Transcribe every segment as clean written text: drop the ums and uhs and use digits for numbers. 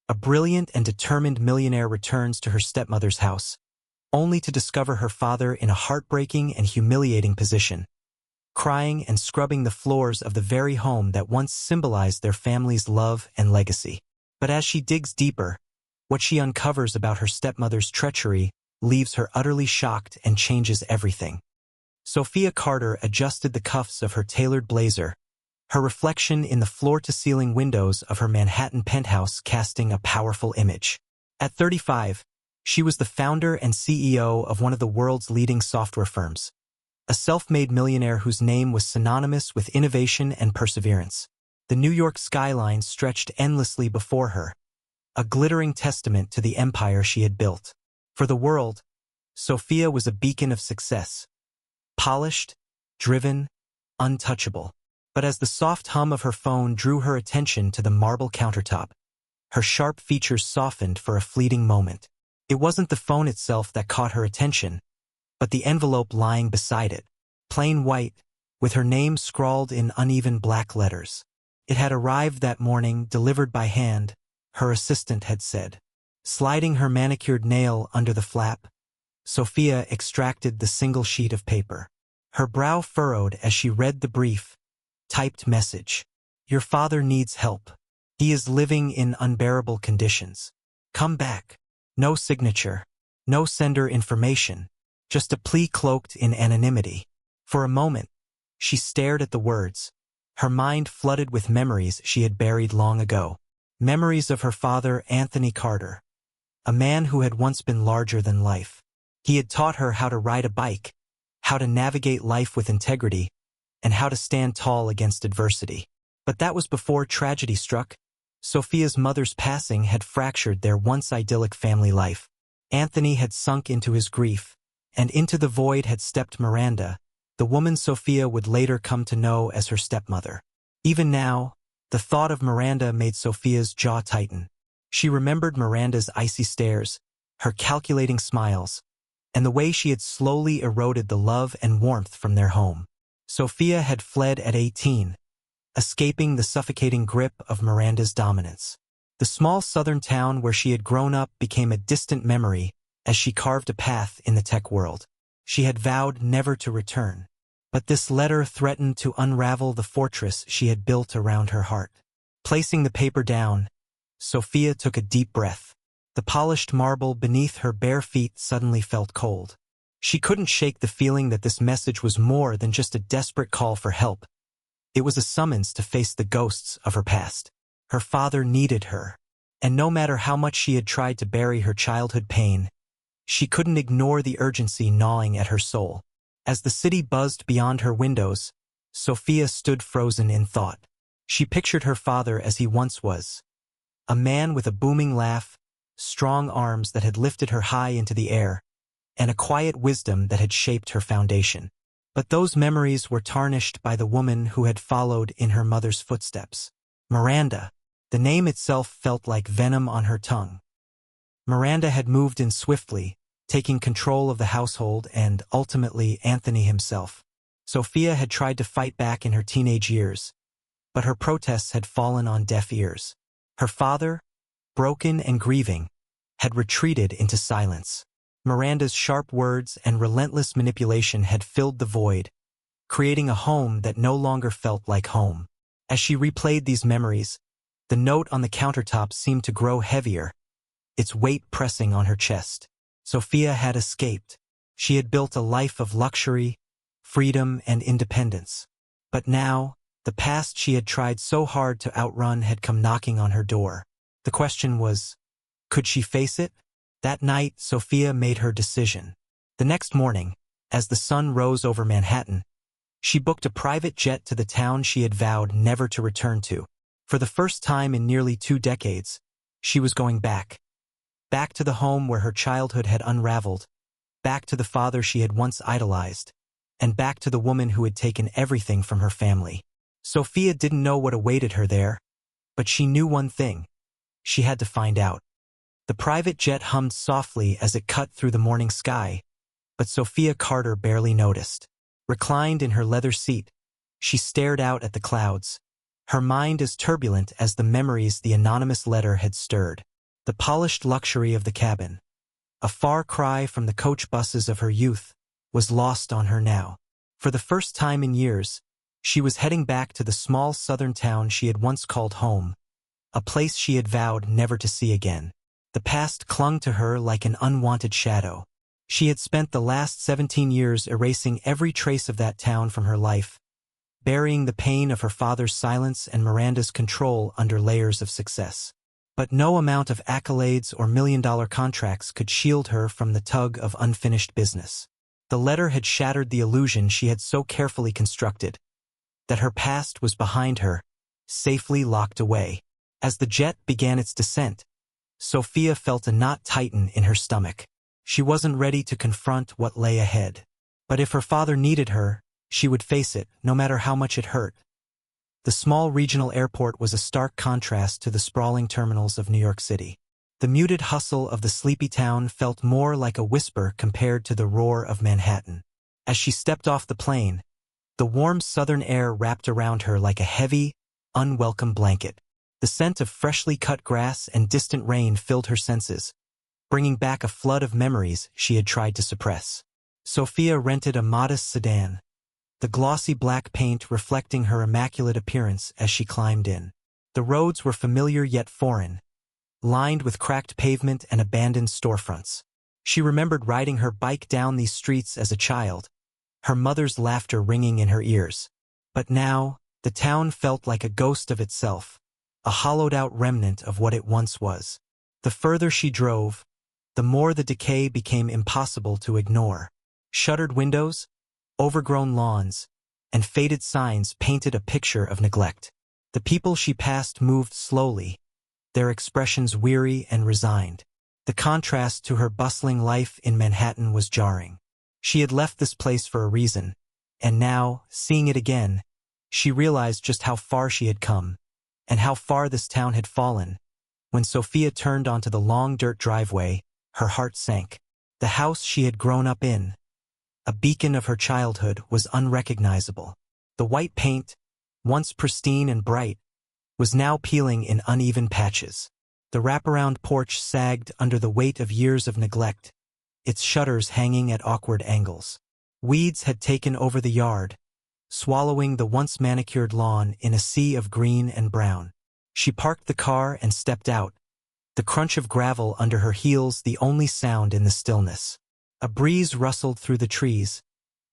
A brilliant and determined millionaire returns to her stepmother's house, only to discover her father in a heartbreaking and humiliating position, crying and scrubbing the floors of the very home that once symbolized their family's love and legacy. But as she digs deeper, what she uncovers about her stepmother's treachery leaves her utterly shocked and changes everything. Sophia Carter adjusted the cuffs of her tailored blazer, her reflection in the floor-to-ceiling windows of her Manhattan penthouse casting a powerful image. At 35, she was the founder and CEO of one of the world's leading software firms, a self-made millionaire whose name was synonymous with innovation and perseverance. The New York skyline stretched endlessly before her, a glittering testament to the empire she had built. For the world, Sophia was a beacon of success, polished, driven, untouchable. But as the soft hum of her phone drew her attention to the marble countertop, her sharp features softened for a fleeting moment. It wasn't the phone itself that caught her attention, but the envelope lying beside it, plain white, with her name scrawled in uneven black letters. It had arrived that morning, delivered by hand, her assistant had said. Sliding her manicured nail under the flap, Sophia extracted the single sheet of paper. Her brow furrowed as she read the brief, typed message. Your father needs help. He is living in unbearable conditions. Come back. No signature, no sender information, just a plea cloaked in anonymity. For a moment, she stared at the words, her mind flooded with memories she had buried long ago. Memories of her father, Anthony Carter, a man who had once been larger than life. He had taught her how to ride a bike, how to navigate life with integrity, and how to stand tall against adversity. But that was before tragedy struck. Sophia's mother's passing had fractured their once idyllic family life. Anthony had sunk into his grief, and into the void had stepped Miranda, the woman Sophia would later come to know as her stepmother. Even now, the thought of Miranda made Sophia's jaw tighten. She remembered Miranda's icy stares, her calculating smiles, and the way she had slowly eroded the love and warmth from their home. Sophia had fled at 18, escaping the suffocating grip of Miranda's dominance. The small southern town where she had grown up became a distant memory as she carved a path in the tech world. She had vowed never to return, but this letter threatened to unravel the fortress she had built around her heart. Placing the paper down, Sophia took a deep breath. The polished marble beneath her bare feet suddenly felt cold. She couldn't shake the feeling that this message was more than just a desperate call for help. It was a summons to face the ghosts of her past. Her father needed her, and no matter how much she had tried to bury her childhood pain, she couldn't ignore the urgency gnawing at her soul. As the city buzzed beyond her windows, Sophia stood frozen in thought. She pictured her father as he once was, a man with a booming laugh, strong arms that had lifted her high into the air, and a quiet wisdom that had shaped her foundation. But those memories were tarnished by the woman who had followed in her mother's footsteps. Miranda. The name itself felt like venom on her tongue. Miranda had moved in swiftly, taking control of the household and, ultimately, Anthony himself. Sophia had tried to fight back in her teenage years, but her protests had fallen on deaf ears. Her father, broken and grieving, had retreated into silence. Miranda's sharp words and relentless manipulation had filled the void, creating a home that no longer felt like home. As she replayed these memories, the note on the countertop seemed to grow heavier, its weight pressing on her chest. Sophia had escaped. She had built a life of luxury, freedom, and independence. But now, the past she had tried so hard to outrun had come knocking on her door. The question was, could she face it? That night, Sophia made her decision. The next morning, as the sun rose over Manhattan, she booked a private jet to the town she had vowed never to return to. For the first time in nearly 2 decades, she was going back. Back to the home where her childhood had unraveled, back to the father she had once idolized, and back to the woman who had taken everything from her family. Sophia didn't know what awaited her there, but she knew one thing. She had to find out. The private jet hummed softly as it cut through the morning sky, but Sophia Carter barely noticed. Reclined in her leather seat, she stared out at the clouds, her mind as turbulent as the memories the anonymous letter had stirred. the polished luxury of the cabin, a far cry from the coach buses of her youth, was lost on her now. For the first time in years, she was heading back to the small southern town she had once called home, a place she had vowed never to see again. The past clung to her like an unwanted shadow. She had spent the last 17 years erasing every trace of that town from her life, burying the pain of her father's silence and Miranda's control under layers of success. But no amount of accolades or million-dollar contracts could shield her from the tug of unfinished business. The letter had shattered the illusion she had so carefully constructed, that her past was behind her, safely locked away. As the jet began its descent, Sophia felt a knot tighten in her stomach. She wasn't ready to confront what lay ahead. But if her father needed her, she would face it, no matter how much it hurt. The small regional airport was a stark contrast to the sprawling terminals of New York City. The muted hustle of the sleepy town felt more like a whisper compared to the roar of Manhattan. As she stepped off the plane, the warm southern air wrapped around her like a heavy, unwelcome blanket. The scent of freshly cut grass and distant rain filled her senses, bringing back a flood of memories she had tried to suppress. Sophia rented a modest sedan, the glossy black paint reflecting her immaculate appearance as she climbed in. The roads were familiar yet foreign, lined with cracked pavement and abandoned storefronts. She remembered riding her bike down these streets as a child, her mother's laughter ringing in her ears. But now, the town felt like a ghost of itself, a hollowed-out remnant of what it once was. The further she drove, the more the decay became impossible to ignore. Shuttered windows, overgrown lawns, and faded signs painted a picture of neglect. The people she passed moved slowly, their expressions weary and resigned. The contrast to her bustling life in Manhattan was jarring. She had left this place for a reason, and now, seeing it again, she realized just how far she had come, and how far this town had fallen. When Sophia turned onto the long dirt driveway, her heart sank. The house she had grown up in, a beacon of her childhood, was unrecognizable. The white paint, once pristine and bright, was now peeling in uneven patches. The wraparound porch sagged under the weight of years of neglect, its shutters hanging at awkward angles. Weeds had taken over the yard, swallowing the once manicured lawn in a sea of green and brown. She parked the car and stepped out, the crunch of gravel under her heels the only sound in the stillness. A breeze rustled through the trees,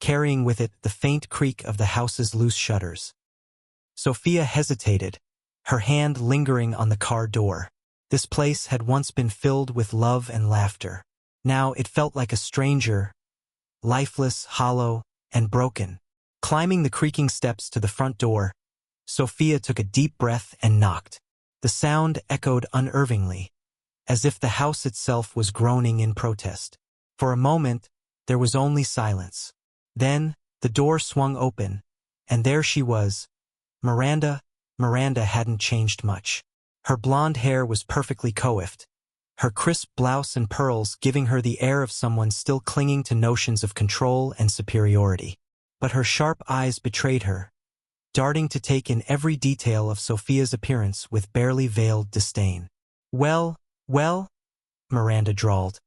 carrying with it the faint creak of the house's loose shutters. Sophia hesitated, her hand lingering on the car door. This place had once been filled with love and laughter. Now it felt like a stranger, lifeless, hollow, and broken. Climbing the creaking steps to the front door, Sophia took a deep breath and knocked. The sound echoed unervingly, as if the house itself was groaning in protest. For a moment, there was only silence. Then, the door swung open, and there she was. Miranda. Miranda hadn't changed much. Her blonde hair was perfectly coiffed, her crisp blouse and pearls giving her the air of someone still clinging to notions of control and superiority. But her sharp eyes betrayed her, darting to take in every detail of Sophia's appearance with barely veiled disdain. Well, Miranda drawled,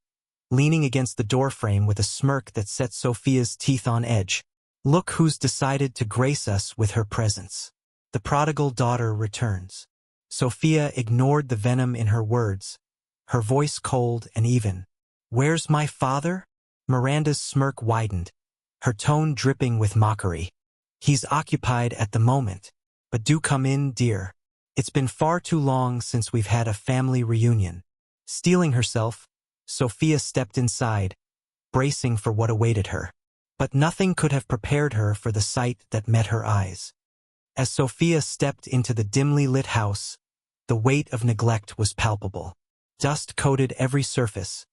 leaning against the doorframe with a smirk that set Sophia's teeth on edge. Look who's decided to grace us with her presence. The prodigal daughter returns. Sophia ignored the venom in her words, her voice cold and even. Where's my father? Miranda's smirk widened, her tone dripping with mockery. He's occupied at the moment, but do come in, dear. It's been far too long since we've had a family reunion. Steeling herself, Sophia stepped inside, bracing for what awaited her. But nothing could have prepared her for the sight that met her eyes. As Sophia stepped into the dimly lit house, the weight of neglect was palpable. Dust coated every surface,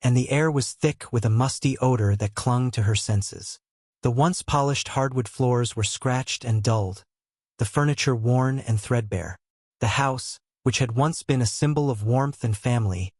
and the air was thick with a musty odor that clung to her senses. The once polished hardwood floors were scratched and dulled, the furniture worn and threadbare. The house, which had once been a symbol of warmth and family,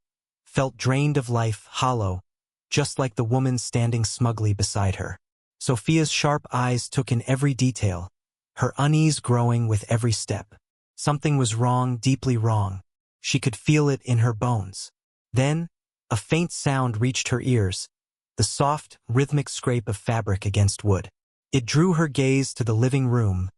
felt drained of life, hollow, just like the woman standing smugly beside her. Sophia's sharp eyes took in every detail, her unease growing with every step. Something was wrong, deeply wrong. She could feel it in her bones. Then, a faint sound reached her ears, the soft, rhythmic scrape of fabric against wood. It drew her gaze to the living room,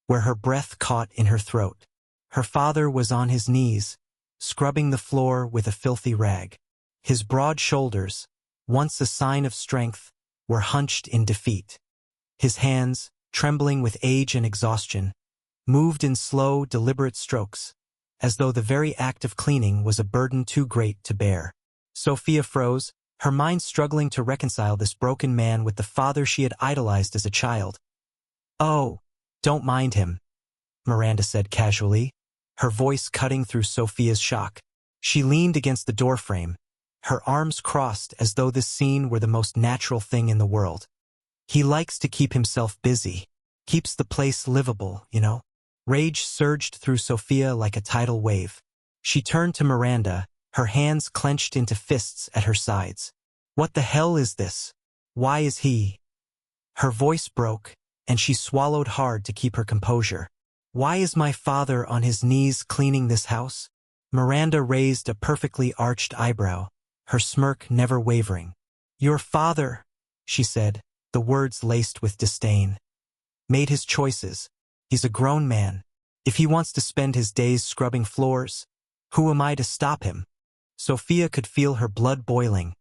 where her breath caught in her throat. Her father was on his knees, scrubbing the floor with a filthy rag. His broad shoulders, once a sign of strength, were hunched in defeat. His hands, trembling with age and exhaustion, moved in slow, deliberate strokes, as though the very act of cleaning was a burden too great to bear. Sophia froze, her mind struggling to reconcile this broken man with the father she had idolized as a child. "Oh, don't mind him," Miranda said casually, her voice cutting through Sophia's shock. She leaned against the doorframe, her arms crossed as though this scene were the most natural thing in the world. "He likes to keep himself busy. Keeps the place livable, you know." Rage surged through Sophia like a tidal wave. She turned to Miranda, her hands clenched into fists at her sides. "What the hell is this? Why is he?" Her voice broke, and she swallowed hard to keep her composure. "Why is my father on his knees cleaning this house?" Miranda raised a perfectly arched eyebrow, her smirk never wavering. "Your father," she said, the words laced with disdain, "made his choices. He's a grown man. If he wants to spend his days scrubbing floors, who am I to stop him?" Sophia could feel her blood boiling,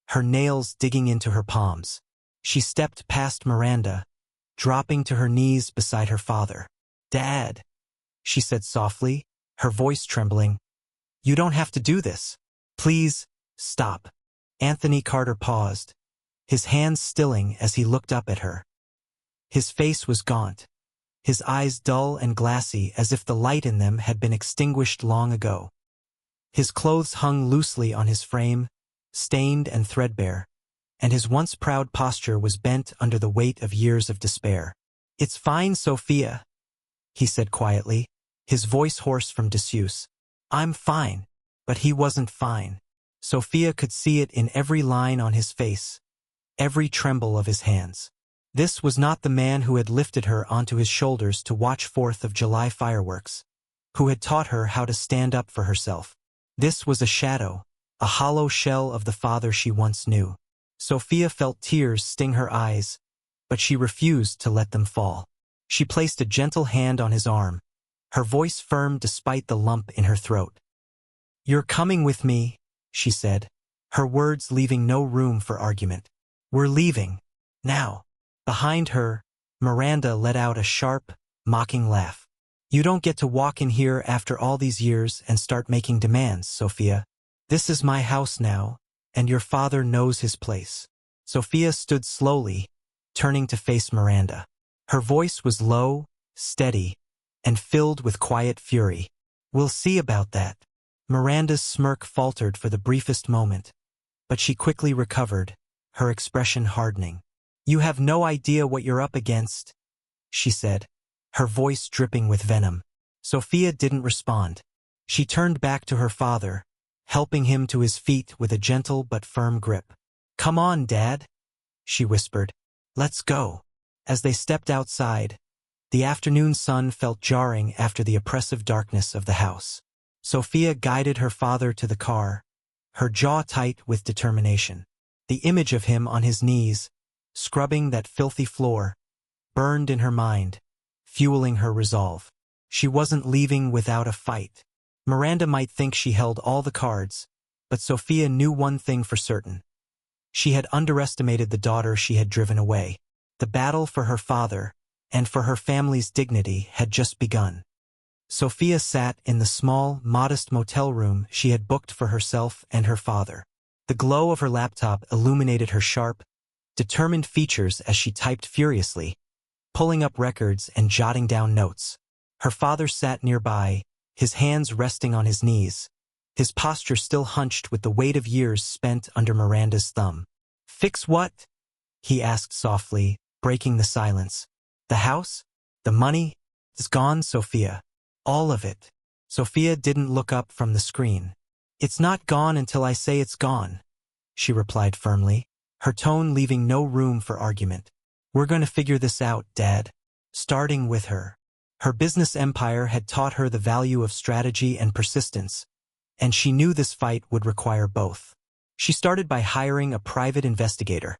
her nails digging into her palms. She stepped past Miranda, dropping to her knees beside her father. "Dad," she said softly, her voice trembling, "you don't have to do this. Please, stop." Anthony Carter paused, his hands stilling as he looked up at her. His face was gaunt, his eyes dull and glassy as if the light in them had been extinguished long ago. His clothes hung loosely on his frame, stained and threadbare, and his once proud posture was bent under the weight of years of despair. "It's fine, Sophia," he said quietly, his voice hoarse from disuse. "I'm fine." But he wasn't fine. Sophia could see it in every line on his face, every tremble of his hands. This was not the man who had lifted her onto his shoulders to watch 4th of July fireworks, who had taught her how to stand up for herself. This was a shadow, a hollow shell of the father she once knew. Sophia felt tears sting her eyes, but she refused to let them fall. She placed a gentle hand on his arm, her voice firm despite the lump in her throat. "You're coming with me," she said, her words leaving no room for argument. "We're leaving. Now." Behind her, Miranda let out a sharp, mocking laugh. "You don't get to walk in here after all these years and start making demands, Sophia. This is my house now, and your father knows his place." Sophia stood slowly, turning to face Miranda. Her voice was low, steady, and filled with quiet fury. "We'll see about that." Miranda's smirk faltered for the briefest moment, but she quickly recovered, her expression hardening. "You have no idea what you're up against," she said, her voice dripping with venom. Sophia didn't respond. She turned back to her father, helping him to his feet with a gentle but firm grip. "Come on, Dad," she whispered. "Let's go." As they stepped outside, the afternoon sun felt jarring after the oppressive darkness of the house. Sophia guided her father to the car, her jaw tight with determination. The image of him on his knees, scrubbing that filthy floor, burned in her mind, fueling her resolve. She wasn't leaving without a fight. Miranda might think she held all the cards, but Sophia knew one thing for certain. She had underestimated the daughter she had driven away. The battle for her father, and for her family's dignity, had just begun. Sophia sat in the small, modest motel room she had booked for herself and her father. The glow of her laptop illuminated her sharp, determined features as she typed furiously, pulling up records and jotting down notes. Her father sat nearby, his hands resting on his knees, his posture still hunched with the weight of years spent under Miranda's thumb. "Fix what?" he asked softly, breaking the silence. "The house? The money? It's gone, Sophia. All of it." Sophia didn't look up from the screen. "It's not gone until I say it's gone," she replied firmly, her tone leaving no room for argument. "We're going to figure this out, Dad." Starting with her. Her business empire had taught her the value of strategy and persistence, and she knew this fight would require both. She started by hiring a private investigator,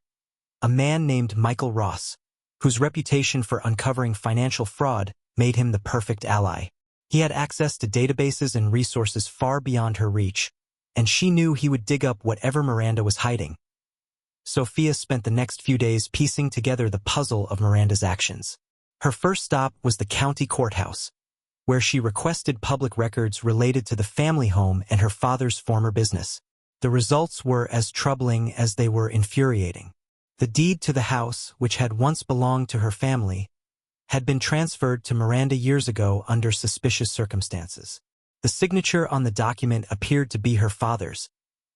a man named Michael Ross, whose reputation for uncovering financial fraud made him the perfect ally. He had access to databases and resources far beyond her reach, and she knew he would dig up whatever Miranda was hiding. Sophia spent the next few days piecing together the puzzle of Miranda's actions. Her first stop was the county courthouse, where she requested public records related to the family home and her father's former business. The results were as troubling as they were infuriating. The deed to the house, which had once belonged to her family, had been transferred to Miranda years ago under suspicious circumstances. The signature on the document appeared to be her father's,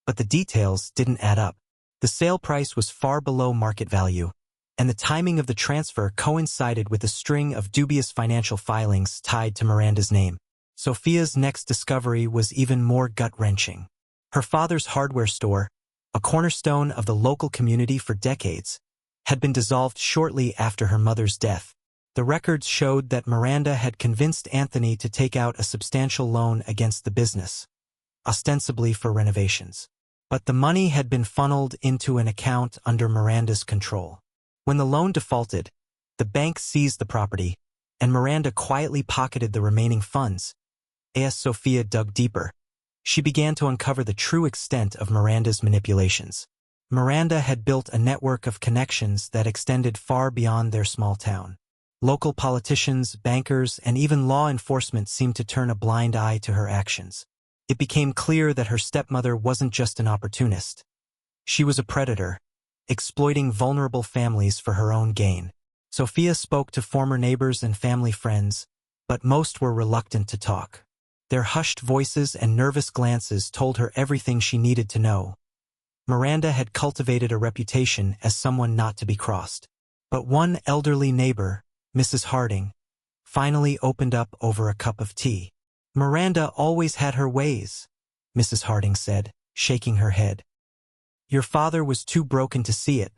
but the details didn't add up. The sale price was far below market value, and the timing of the transfer coincided with a string of dubious financial filings tied to Miranda's name. Sophia's next discovery was even more gut-wrenching. Her father's hardware store, a cornerstone of the local community for decades, had been dissolved shortly after her mother's death. The records showed that Miranda had convinced Anthony to take out a substantial loan against the business, ostensibly for renovations. But the money had been funneled into an account under Miranda's control. When the loan defaulted, the bank seized the property, and Miranda quietly pocketed the remaining funds. As Sophia dug deeper, she began to uncover the true extent of Miranda's manipulations. Miranda had built a network of connections that extended far beyond their small town. Local politicians, bankers, and even law enforcement seemed to turn a blind eye to her actions. It became clear that her stepmother wasn't just an opportunist. She was a predator, exploiting vulnerable families for her own gain. Sophia spoke to former neighbors and family friends, but most were reluctant to talk. Their hushed voices and nervous glances told her everything she needed to know. Miranda had cultivated a reputation as someone not to be crossed. But one elderly neighbor, Mrs. Harding, finally opened up over a cup of tea. "Miranda always had her ways," Mrs. Harding said, shaking her head. "Your father was too broken to see it,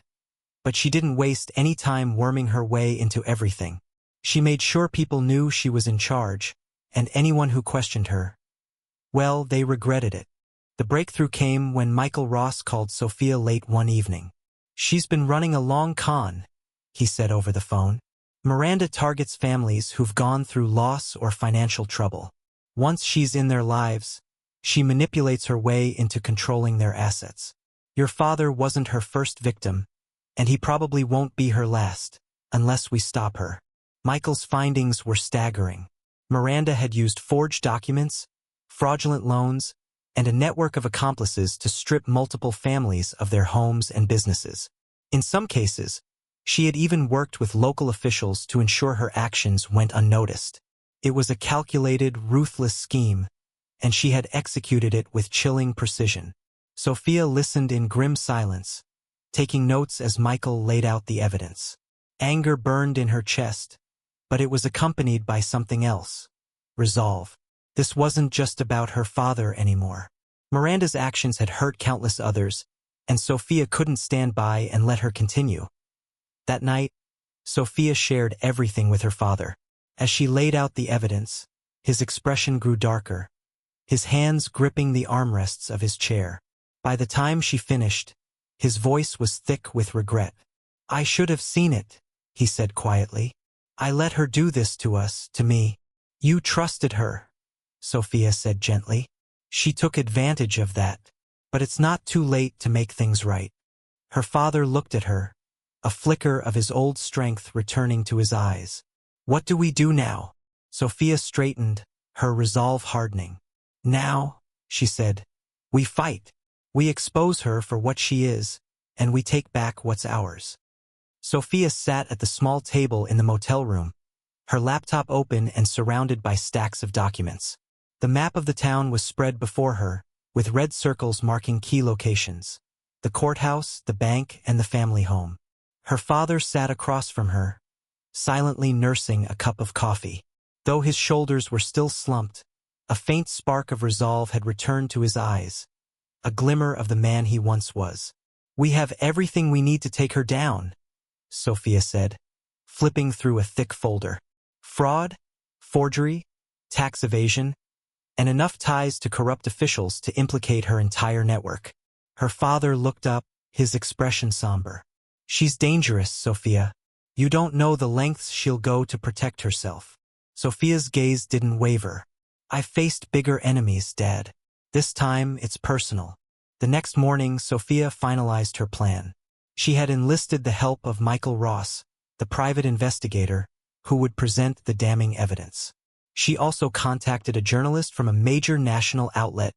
but she didn't waste any time worming her way into everything. She made sure people knew she was in charge, and anyone who questioned her, well, they regretted it." The breakthrough came when Michael Ross called Sophia late one evening. "She's been running a long con," he said over the phone. "Miranda targets families who've gone through loss or financial trouble. Once she's in their lives, she manipulates her way into controlling their assets. Your father wasn't her first victim, and he probably won't be her last, unless we stop her." Michael's findings were staggering. Miranda had used forged documents, fraudulent loans, and a network of accomplices to strip multiple families of their homes and businesses. In some cases, she had even worked with local officials to ensure her actions went unnoticed. It was a calculated, ruthless scheme, and she had executed it with chilling precision. Sophia listened in grim silence, taking notes as Michael laid out the evidence. Anger burned in her chest, but it was accompanied by something else: resolve. This wasn't just about her father anymore. Miranda's actions had hurt countless others, and Sophia couldn't stand by and let her continue. That night, Sophia shared everything with her father. As she laid out the evidence, his expression grew darker, his hands gripping the armrests of his chair. By the time she finished, his voice was thick with regret. "I should have seen it," he said quietly. "I let her do this to us, to me." "You trusted her," Sophia said gently. "She took advantage of that. But it's not too late to make things right." Her father looked at her, a flicker of his old strength returning to his eyes. "What do we do now?" Sophia straightened, her resolve hardening. "Now," she said, "we fight. We expose her for what she is, and we take back what's ours." Sophia sat at the small table in the motel room, her laptop open and surrounded by stacks of documents. The map of the town was spread before her, with red circles marking key locations: the courthouse, the bank, and the family home. Her father sat across from her, silently nursing a cup of coffee. Though his shoulders were still slumped, a faint spark of resolve had returned to his eyes, a glimmer of the man he once was. "We have everything we need to take her down," Sophia said, flipping through a thick folder. "Fraud, forgery, tax evasion. and enough ties to corrupt officials to implicate her entire network. Her father looked up, his expression somber. She's dangerous, Sophia. You don't know the lengths she'll go to protect herself. Sophia's gaze didn't waver. I've faced bigger enemies, Dad. This time, it's personal. The next morning, Sophia finalized her plan. She had enlisted the help of Michael Ross, the private investigator, who would present the damning evidence. She also contacted a journalist from a major national outlet,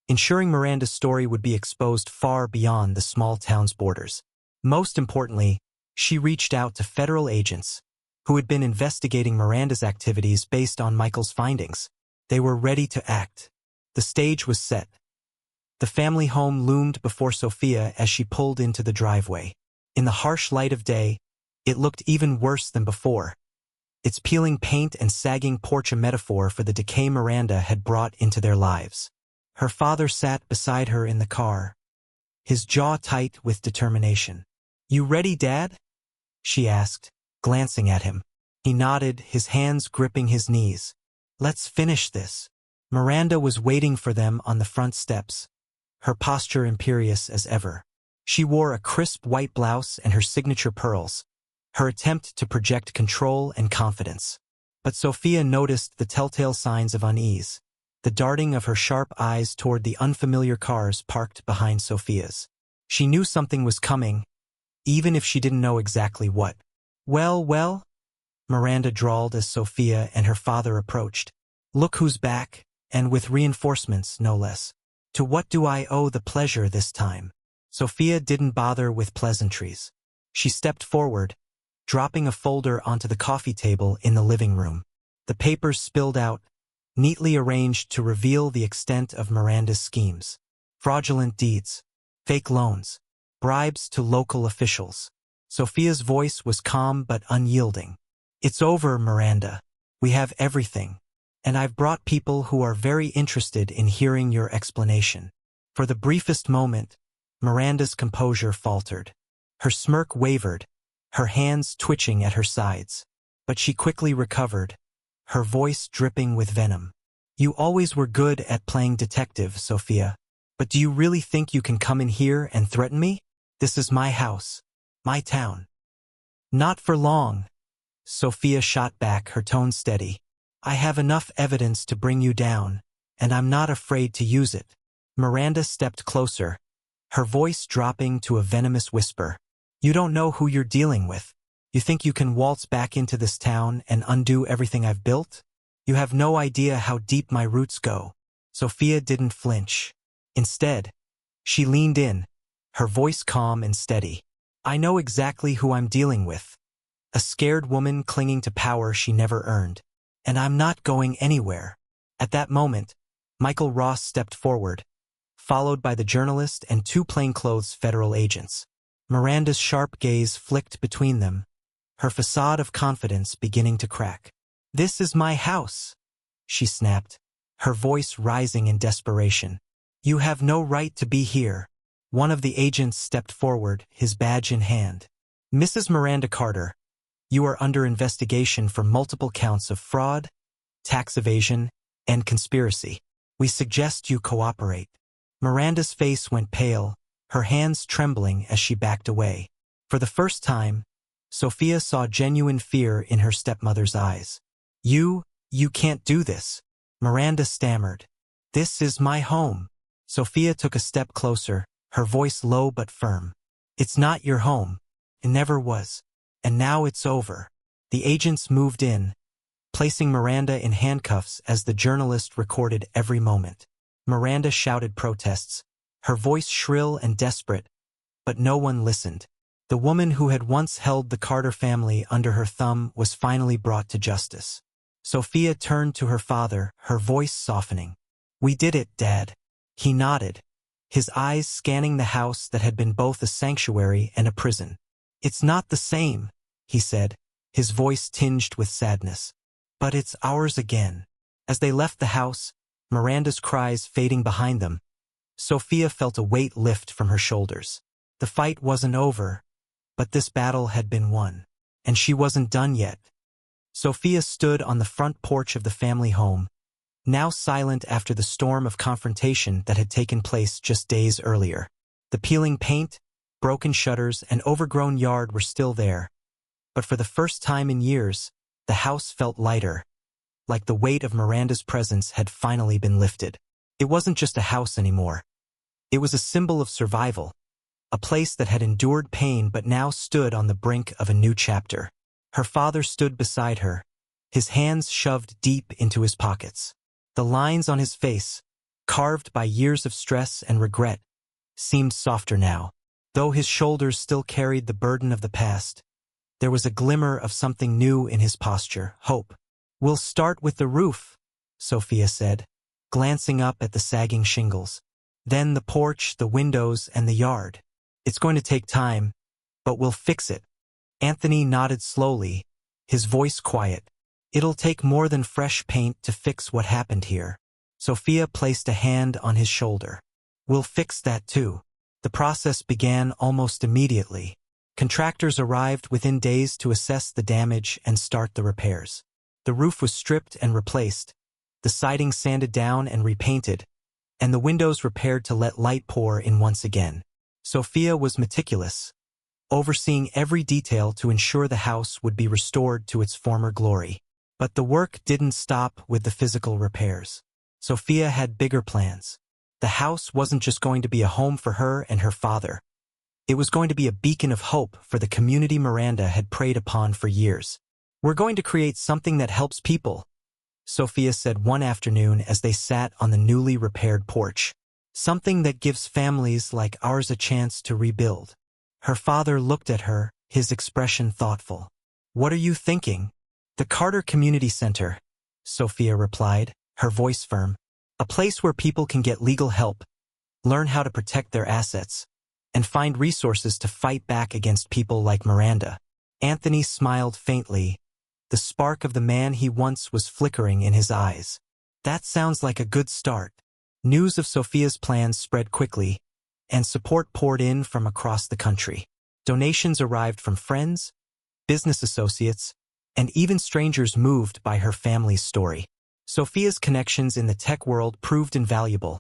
ensuring Miranda's story would be exposed far beyond the small town's borders. Most importantly, she reached out to federal agents who had been investigating Miranda's activities based on Michael's findings. They were ready to act. The stage was set. The family home loomed before Sophia as she pulled into the driveway. In the harsh light of day, it looked even worse than before. Its peeling paint and sagging porch a metaphor for the decay Miranda had brought into their lives. Her father sat beside her in the car, his jaw tight with determination. "You ready, Dad?" she asked, glancing at him. He nodded, his hands gripping his knees. "Let's finish this." Miranda was waiting for them on the front steps, her posture imperious as ever. She wore a crisp white blouse and her signature pearls, her attempt to project control and confidence. But Sophia noticed the telltale signs of unease, the darting of her sharp eyes toward the unfamiliar cars parked behind Sophia's. She knew something was coming, even if she didn't know exactly what. Well, Miranda drawled as Sophia and her father approached. "Look who's back, and with reinforcements, no less. To what do I owe the pleasure this time?" Sophia didn't bother with pleasantries. She stepped forward, dropping a folder onto the coffee table in the living room. The papers spilled out, neatly arranged to reveal the extent of Miranda's schemes. Fraudulent deeds, fake loans, bribes to local officials. Sophia's voice was calm but unyielding. "It's over, Miranda. We have everything. And I've brought people who are very interested in hearing your explanation." For the briefest moment, Miranda's composure faltered. Her smirk wavered, her hands twitching at her sides. But she quickly recovered, her voice dripping with venom. "You always were good at playing detective, Sophia. But do you really think you can come in here and threaten me? This is my house, my town." "Not for long," Sophia shot back, her tone steady. "I have enough evidence to bring you down, and I'm not afraid to use it." Miranda stepped closer, her voice dropping to a venomous whisper. "You don't know who you're dealing with. You think you can waltz back into this town and undo everything I've built? You have no idea how deep my roots go." Sophia didn't flinch. Instead, she leaned in, her voice calm and steady. "I know exactly who I'm dealing with. A scared woman clinging to power she never earned. And I'm not going anywhere." At that moment, Michael Ross stepped forward, followed by the journalist and two plainclothes federal agents. Miranda's sharp gaze flicked between them, her facade of confidence beginning to crack. "This is my house," she snapped, her voice rising in desperation. "You have no right to be here." One of the agents stepped forward, his badge in hand. "Mrs. Miranda Carter, you are under investigation for multiple counts of fraud, tax evasion, and conspiracy. We suggest you cooperate." Miranda's face went pale, her hands trembling as she backed away. For the first time, Sophia saw genuine fear in her stepmother's eyes. You can't do this," Miranda stammered. "This is my home." Sophia took a step closer, her voice low but firm. "It's not your home. It never was. And now it's over." The agents moved in, placing Miranda in handcuffs as the journalist recorded every moment. Miranda shouted protests, her voice shrill and desperate, but no one listened. The woman who had once held the Carter family under her thumb was finally brought to justice. Sophia turned to her father, her voice softening. "We did it, Dad." He nodded, his eyes scanning the house that had been both a sanctuary and a prison. "It's not the same," he said, his voice tinged with sadness. "But it's ours again." As they left the house, Miranda's cries fading behind them, Sophia felt a weight lift from her shoulders. The fight wasn't over, but this battle had been won. And she wasn't done yet. Sophia stood on the front porch of the family home, now silent after the storm of confrontation that had taken place just days earlier. The peeling paint, broken shutters, and overgrown yard were still there. But for the first time in years, the house felt lighter, like the weight of Miranda's presence had finally been lifted. It wasn't just a house anymore. It was a symbol of survival, a place that had endured pain but now stood on the brink of a new chapter. Her father stood beside her, his hands shoved deep into his pockets. The lines on his face, carved by years of stress and regret, seemed softer now. Though his shoulders still carried the burden of the past, there was a glimmer of something new in his posture, hope. "We'll start with the roof," Sophia said, glancing up at the sagging shingles. "Then the porch, the windows, and the yard. It's going to take time, but we'll fix it." Anthony nodded slowly, his voice quiet. "It'll take more than fresh paint to fix what happened here." Sophia placed a hand on his shoulder. "We'll fix that too." The process began almost immediately. Contractors arrived within days to assess the damage and start the repairs. The roof was stripped and replaced, the siding sanded down and repainted, and the windows repaired to let light pour in once again. Sophia was meticulous, overseeing every detail to ensure the house would be restored to its former glory. But the work didn't stop with the physical repairs. Sophia had bigger plans. The house wasn't just going to be a home for her and her father. It was going to be a beacon of hope for the community Miranda had preyed upon for years. "We're going to create something that helps people," Sophia said one afternoon as they sat on the newly repaired porch. "Something that gives families like ours a chance to rebuild." Her father looked at her, his expression thoughtful. "What are you thinking?" "The Carter Community Center," Sophia replied, her voice firm. "A place where people can get legal help, learn how to protect their assets, and find resources to fight back against people like Miranda." Anthony smiled faintly. The spark of the man he once was flickering in his eyes. "That sounds like a good start." News of Sophia's plans spread quickly, and support poured in from across the country. Donations arrived from friends, business associates, and even strangers moved by her family's story. Sophia's connections in the tech world proved invaluable,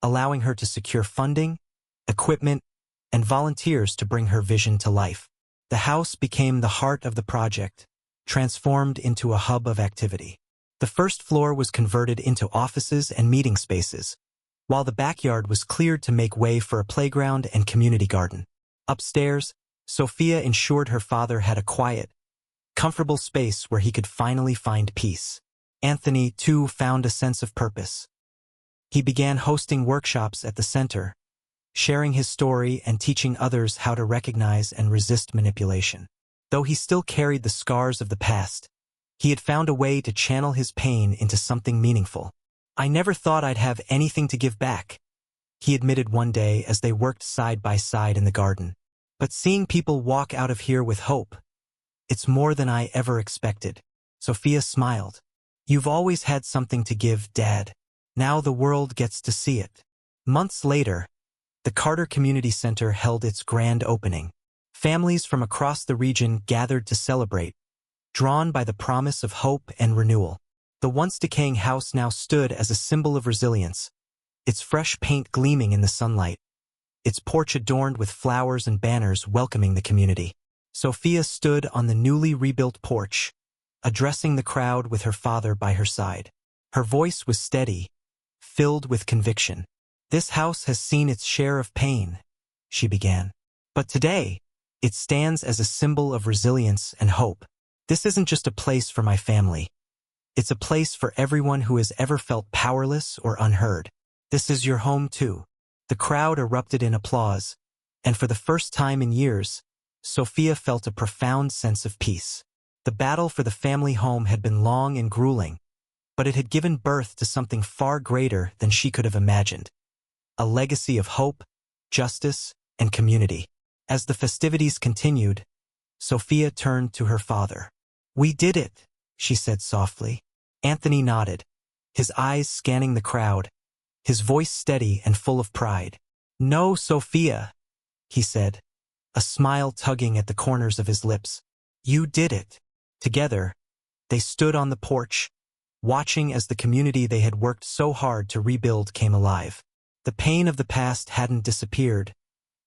allowing her to secure funding, equipment, and volunteers to bring her vision to life. The house became the heart of the project, transformed into a hub of activity. The first floor was converted into offices and meeting spaces, while the backyard was cleared to make way for a playground and community garden. Upstairs, Sophia ensured her father had a quiet, comfortable space where he could finally find peace. Anthony, too, found a sense of purpose. He began hosting workshops at the center, sharing his story and teaching others how to recognize and resist manipulation. Though he still carried the scars of the past, he had found a way to channel his pain into something meaningful. "I never thought I'd have anything to give back," he admitted one day as they worked side by side in the garden. "But seeing people walk out of here with hope, it's more than I ever expected." Sophia smiled. "You've always had something to give, Dad. Now the world gets to see it." Months later, the Carter Community Center held its grand opening. Families from across the region gathered to celebrate, drawn by the promise of hope and renewal. The once decaying house now stood as a symbol of resilience, its fresh paint gleaming in the sunlight, its porch adorned with flowers and banners welcoming the community. Sophia stood on the newly rebuilt porch, addressing the crowd with her father by her side. Her voice was steady, filled with conviction. "This house has seen its share of pain," she began. "But today, it stands as a symbol of resilience and hope. This isn't just a place for my family. It's a place for everyone who has ever felt powerless or unheard. This is your home too." The crowd erupted in applause, and for the first time in years, Sophia felt a profound sense of peace. The battle for the family home had been long and grueling, but it had given birth to something far greater than she could have imagined. A legacy of hope, justice, and community. As the festivities continued, Sophia turned to her father. "We did it," she said softly. Anthony nodded, his eyes scanning the crowd, his voice steady and full of pride. "No, Sophia," he said, a smile tugging at the corners of his lips. "You did it." Together, they stood on the porch, watching as the community they had worked so hard to rebuild came alive. The pain of the past hadn't disappeared,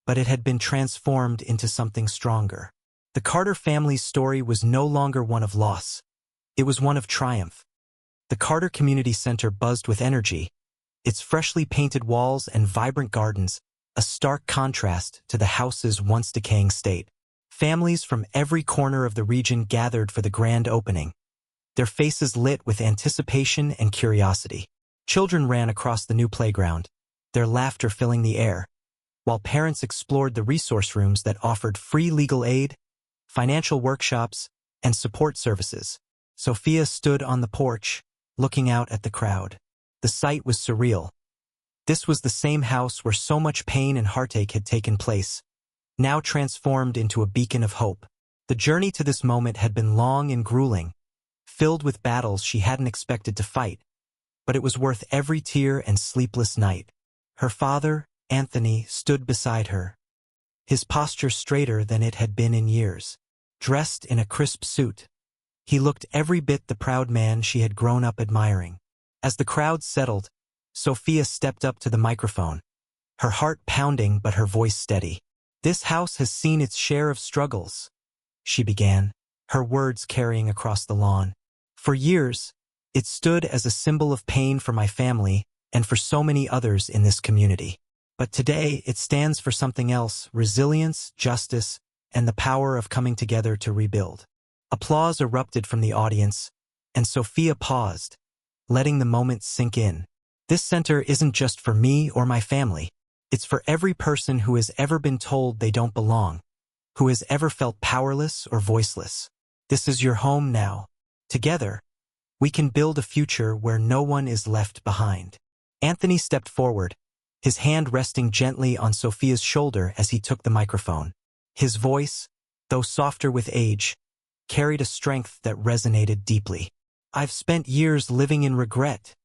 but it had been transformed into something stronger. The Carter family's story was no longer one of loss. It was one of triumph. The Carter Community Center buzzed with energy, its freshly painted walls and vibrant gardens a stark contrast to the house's once decaying state. Families from every corner of the region gathered for the grand opening, their faces lit with anticipation and curiosity. Children ran across the new playground, their laughter filling the air, while parents explored the resource rooms that offered free legal aid, financial workshops, and support services. Sophia stood on the porch, looking out at the crowd. The sight was surreal. This was the same house where so much pain and heartache had taken place, now transformed into a beacon of hope. The journey to this moment had been long and grueling, filled with battles she hadn't expected to fight, but it was worth every tear and sleepless night. Her father, Anthony, stood beside her, his posture straighter than it had been in years. Dressed in a crisp suit, he looked every bit the proud man she had grown up admiring. As the crowd settled, Sophia stepped up to the microphone, her heart pounding but her voice steady. "This house has seen its share of struggles," she began, her words carrying across the lawn. "For years, it stood as a symbol of pain for my family and for so many others in this community. But today, it stands for something else: resilience, justice, and the power of coming together to rebuild." Applause erupted from the audience, and Sophia paused, letting the moment sink in. "This center isn't just for me or my family. It's for every person who has ever been told they don't belong, who has ever felt powerless or voiceless. This is your home now. Together, we can build a future where no one is left behind." Anthony stepped forward, his hand resting gently on Sophia's shoulder as he took the microphone. His voice, though softer with age, carried a strength that resonated deeply. "I've spent years living in regret,"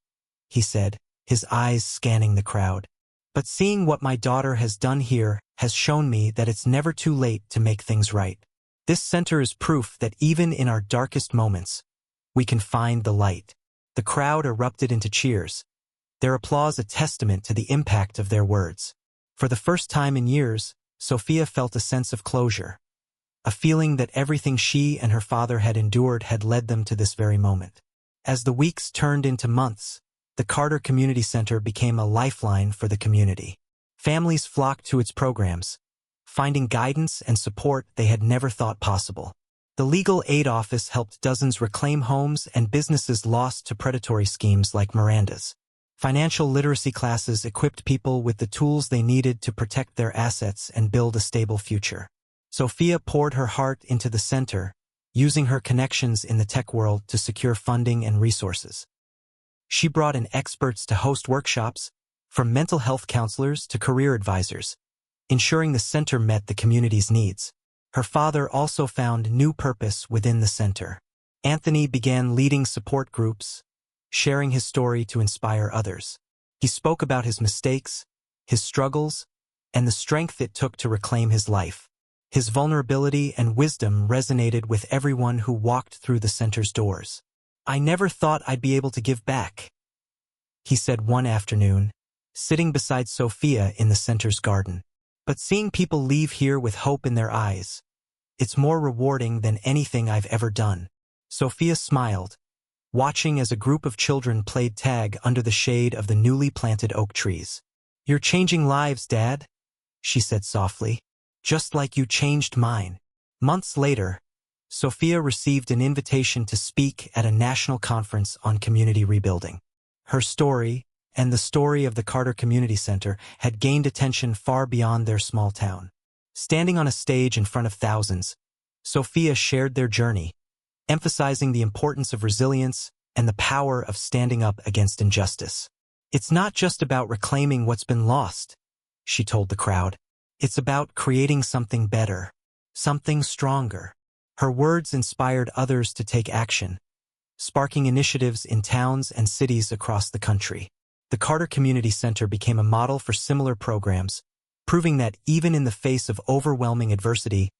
he said, his eyes scanning the crowd. "But seeing what my daughter has done here has shown me that it's never too late to make things right. This center is proof that even in our darkest moments, we can find the light." The crowd erupted into cheers, their applause a testament to the impact of their words. For the first time in years, Sophia felt a sense of closure, a feeling that everything she and her father had endured had led them to this very moment. As the weeks turned into months, the Carter Community Center became a lifeline for the community. Families flocked to its programs, finding guidance and support they had never thought possible. The Legal Aid Office helped dozens reclaim homes and businesses lost to predatory schemes like Miranda's. Financial literacy classes equipped people with the tools they needed to protect their assets and build a stable future. Sophia poured her heart into the center, using her connections in the tech world to secure funding and resources. She brought in experts to host workshops, from mental health counselors to career advisors, ensuring the center met the community's needs. Her father also found new purpose within the center. Anthony began leading support groups, sharing his story to inspire others. He spoke about his mistakes, his struggles, and the strength it took to reclaim his life. His vulnerability and wisdom resonated with everyone who walked through the center's doors. "I never thought I'd be able to give back," he said one afternoon, sitting beside Sophia in the center's garden. "But seeing people leave here with hope in their eyes, it's more rewarding than anything I've ever done." Sophia smiled, watching as a group of children played tag under the shade of the newly planted oak trees. "You're changing lives, Dad," she said softly, "just like you changed mine." Months later, Sophia received an invitation to speak at a national conference on community rebuilding. Her story, and the story of the Carter Community Center, had gained attention far beyond their small town. Standing on a stage in front of thousands, Sophia shared their journey, emphasizing the importance of resilience and the power of standing up against injustice. "It's not just about reclaiming what's been lost," she told the crowd. "It's about creating something better, something stronger." Her words inspired others to take action, sparking initiatives in towns and cities across the country. The Carter Community Center became a model for similar programs, proving that even in the face of overwhelming adversity,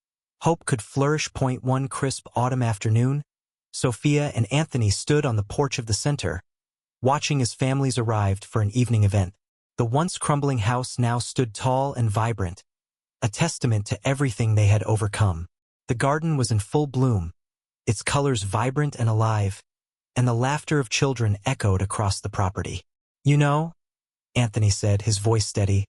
hope could flourish. One crisp autumn afternoon, Sophia and Anthony stood on the porch of the center, watching as families arrived for an evening event. The once crumbling house now stood tall and vibrant, a testament to everything they had overcome. The garden was in full bloom, its colors vibrant and alive, and the laughter of children echoed across the property. "You know," Anthony said, his voice steady,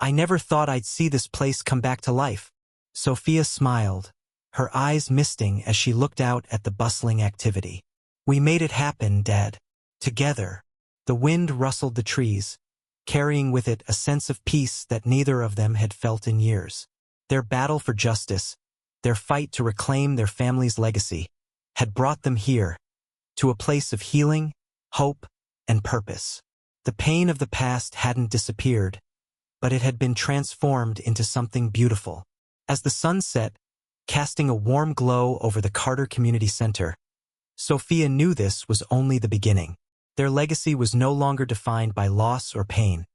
"I never thought I'd see this place come back to life." Sophia smiled, her eyes misting as she looked out at the bustling activity. "We made it happen, Dad. Together." The wind rustled the trees, carrying with it a sense of peace that neither of them had felt in years. Their battle for justice, their fight to reclaim their family's legacy, had brought them here, to a place of healing, hope, and purpose. The pain of the past hadn't disappeared, but it had been transformed into something beautiful. As the sun set, casting a warm glow over the Carter Community Center, Sophia knew this was only the beginning. Their legacy was no longer defined by loss or pain.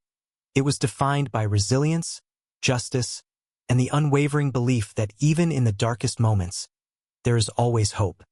It was defined by resilience, justice, and the unwavering belief that even in the darkest moments, there is always hope.